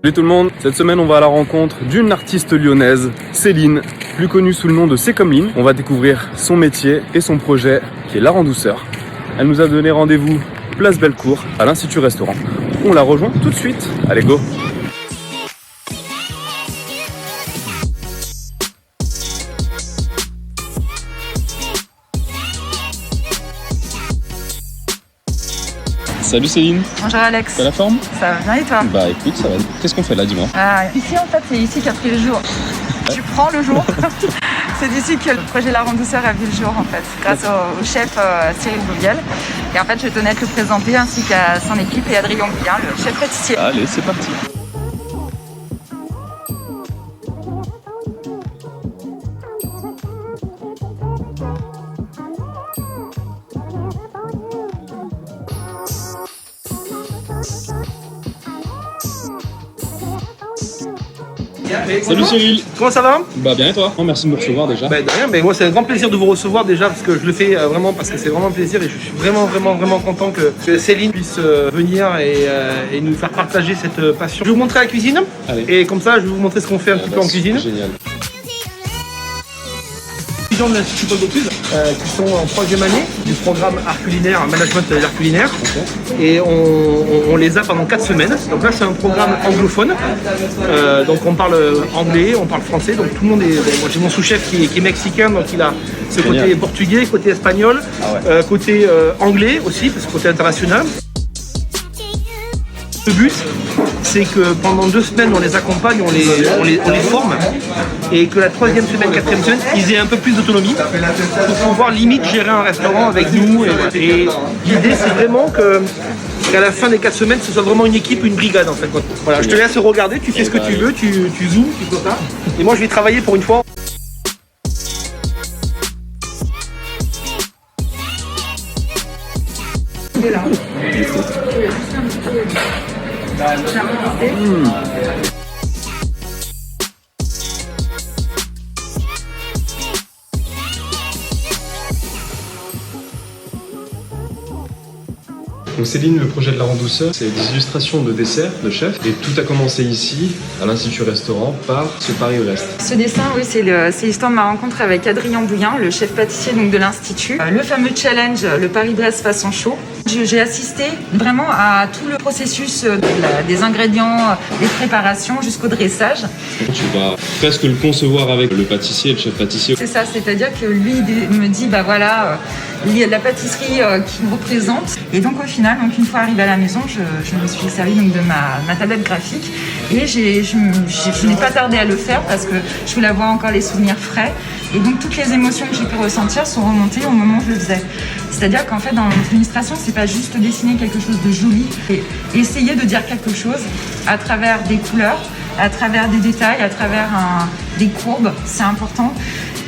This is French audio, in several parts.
Salut tout le monde, cette semaine on va à la rencontre d'une artiste lyonnaise, Céline, plus connue sous le nom de C'est comme Line. On va découvrir son métier et son projet qui est l'art en douceur. Elle nous a donné rendez-vous place Bellecour à l'Institut Restaurant. On la rejoint tout de suite, allez go! Salut Céline. Bonjour Alex. T'as la forme? Ça va bien et toi? Bah écoute, ça va. Qu'est-ce qu'on fait là, dis-moi? Ici en fait c'est ici qu'a pris le jour. Tu prends le jour. C'est d'ici que le projet L'Art en douceur a vu le jour en fait, grâce au chef Cyril Bouviel. Et en fait je tenais à te le présenter ainsi qu'à son équipe et Adrien Bouvier, le chef pâtissier. Allez, c'est parti. Salut Cyril. Comment ça va? Bah bien et toi? Merci de me recevoir déjà. Bah de rien, mais moi c'est un grand plaisir de vous recevoir déjà parce que je le fais vraiment parce que c'est vraiment un plaisir et je suis vraiment content que Céline puisse venir et nous faire partager cette passion. Je vais vous montrer la cuisine. Allez. Et comme ça je vais vous montrer ce qu'on fait un petit peu en cuisine. Génial. Les étudiants de l'Institut Paul Bocuse qui sont en 3e année du programme art culinaire, management de l'art culinaire. Et on les a pendant 4 semaines. Donc là c'est un programme anglophone. Donc on parle anglais, on parle français. Donc tout le monde est. Moi j'ai mon sous-chef qui est mexicain, donc il a ce côté Génial. portugais, côté espagnol, côté anglais aussi, parce que côté international. Le but, c'est que pendant 2 semaines, on les accompagne, on les forme, et que la 3e semaine, 4e semaine, ils aient un peu plus d'autonomie pour pouvoir limite gérer un restaurant avec nous. Et l'idée, c'est vraiment qu'à la fin des 4 semaines, ce soit vraiment une équipe, une brigade en fait. Voilà, je te laisse regarder, tu fais ce que tu veux, tu zoomes, tu fais ça. Et moi, je vais travailler pour une fois. Donc Céline, le projet de l'art en douceur, c'est des illustrations de desserts de chefs. Et tout a commencé ici, à l'Institut Restaurant, par ce Paris-Brest. Ce dessin, oui, c'est l'histoire de ma rencontre avec Adrien Bouvier, le chef pâtissier donc, de l'Institut. Le fameux challenge, le Paris-Brest façon chaud. J'ai assisté vraiment à tout le processus des ingrédients, des préparations jusqu'au dressage. Tu vas presque le concevoir avec le pâtissier, le chef pâtissier. C'est ça, c'est-à-dire que lui me dit, bah voilà, il y a de la pâtisserie qui me représente. Et donc au final, donc, une fois arrivée à la maison, je me suis servi donc, de ma tablette graphique. Et je n'ai pas tardé à le faire parce que je voulais avoir encore les souvenirs frais. Et donc toutes les émotions que j'ai pu ressentir sont remontées au moment où je le faisais. C'est-à-dire qu'en fait, dans l'administration, c'est pas juste dessiner quelque chose de joli, c'est essayer de dire quelque chose à travers des couleurs, à travers des détails, à travers des courbes, c'est important.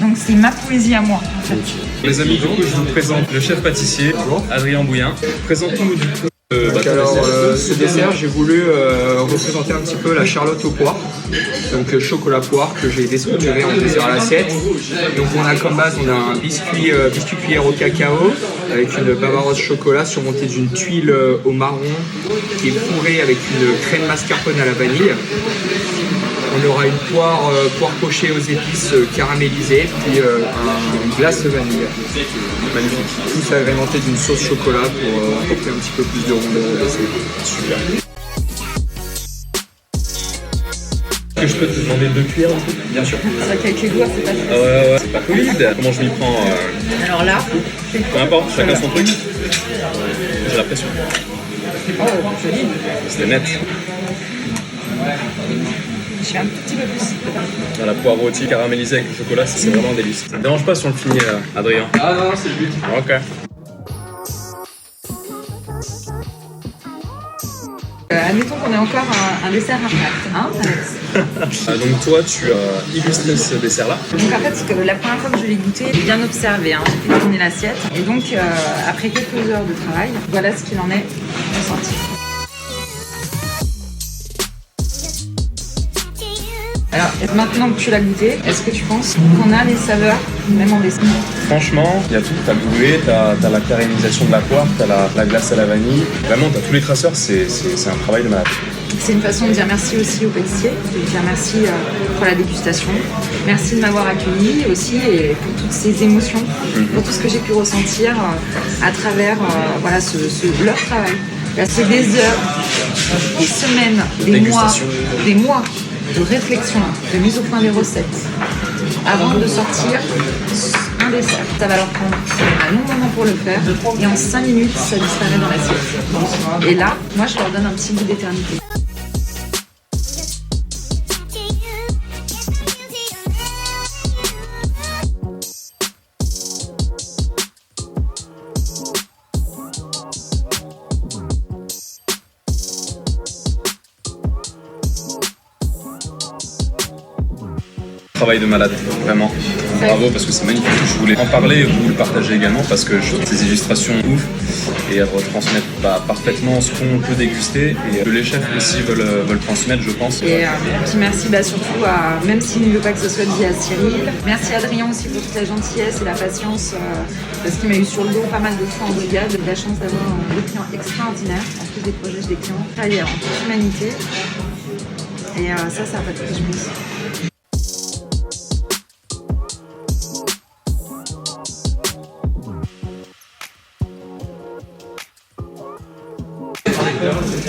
Donc c'est ma poésie à moi, en fait. Les amis, du coup, je vous présente le chef pâtissier, Adrien Bouvier. Présentons-nous du coup. Ce dessert, j'ai voulu représenter un petit peu la charlotte aux poires, donc chocolat poire que j'ai déstructuré en plusieurs assiettes. Donc on a comme base un biscuit cuillère au cacao avec une bavaroise chocolat surmontée d'une tuile au marron qui est fourrée avec une crème mascarpone à la vanille. On aura une poire pochée aux épices caramélisées, puis une glace vanille. Magnifique. Tout ça agrémenté d'une sauce chocolat pour apporter un petit peu plus de rondeur. C'est super. Est-ce que je peux te demander 2 cuillères en tout? Bien sûr. Avec les doigts, c'est pas facile. Ouais, c'est pas Covid. Comment je m'y prends Alors là, Peu importe, chacun son truc. J'ai la pression. oh, joli. C'était net. Je fais un petit peu plus. Dans la poire rôtie caramélisée avec le chocolat, c'est vraiment un délice. Ça te dérange pas si on le finit, Adrien? Ah non, c'est le but. Ok. Admettons qu'on ait encore un dessert à faire, hein, Alex? Donc toi, tu as illustré ce dessert-là. Donc en fait, la première fois que je l'ai goûté, j'ai bien observé, hein, j'ai fait tourner l'assiette. Et donc, après quelques heures de travail, voilà ce qu'il en est ressorti. Alors, maintenant que tu l'as goûté, est-ce que tu penses qu'on a les saveurs, même en dessin? Franchement, il y a tout. T'as le boulet, t'as la caramélisation de la poire, t'as la glace à la vanille. Vraiment, t'as tous les traceurs, c'est un travail de malade. C'est une façon de dire merci aussi aux pâtissiers, de dire merci pour la dégustation, merci de m'avoir accueilli aussi et pour toutes ces émotions, pour tout ce que j'ai pu ressentir à travers voilà, leur travail. Là, c'est des heures, des semaines, des mois de réflexion, de mise au point des recettes, avant de sortir un dessert. Ça va leur prendre un long moment pour le faire et en 5 minutes, ça disparaît dans l'assiette. Et là, moi, je leur donne un petit bout d'éternité. Travail de malade, vraiment. Bravo parce que c'est magnifique. Je voulais en parler et vous le partager également parce que je trouve ces illustrations ouf et elles retransmettent parfaitement ce qu'on peut déguster et que les chefs aussi veulent transmettre, je pense. Et puis merci surtout à, même s'il ne veut pas que ce soit dit à Cyril, merci à Adrien aussi pour toute la gentillesse et la patience parce qu'il m'a eu sur le dos pas mal de fois en brigade. J'ai de la chance d'avoir des clients extraordinaires, en plus des projets des clients travaillés en toute humanité et ça n'a pas de prix, je me dis.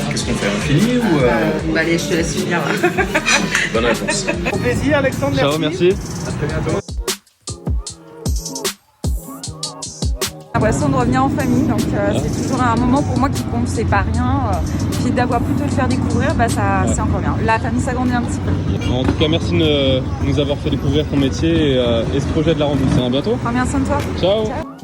Qu'est-ce qu'on fait, on finit ou Bah allez, je te laisse finir. Bonne réponse. Au plaisir, Alexandre, merci. Ciao, merci. À très bientôt. L'impression de revenir en famille, donc c'est toujours un moment pour moi qui compte, c'est pas rien. Puis d'avoir pu te le faire découvrir, bah c'est encore bien. La famille s'agrandit un petit peu. En tout cas, merci de nous avoir fait découvrir ton métier et ce projet de la Randousseur. À bientôt. Prends bien soin de toi. Ciao.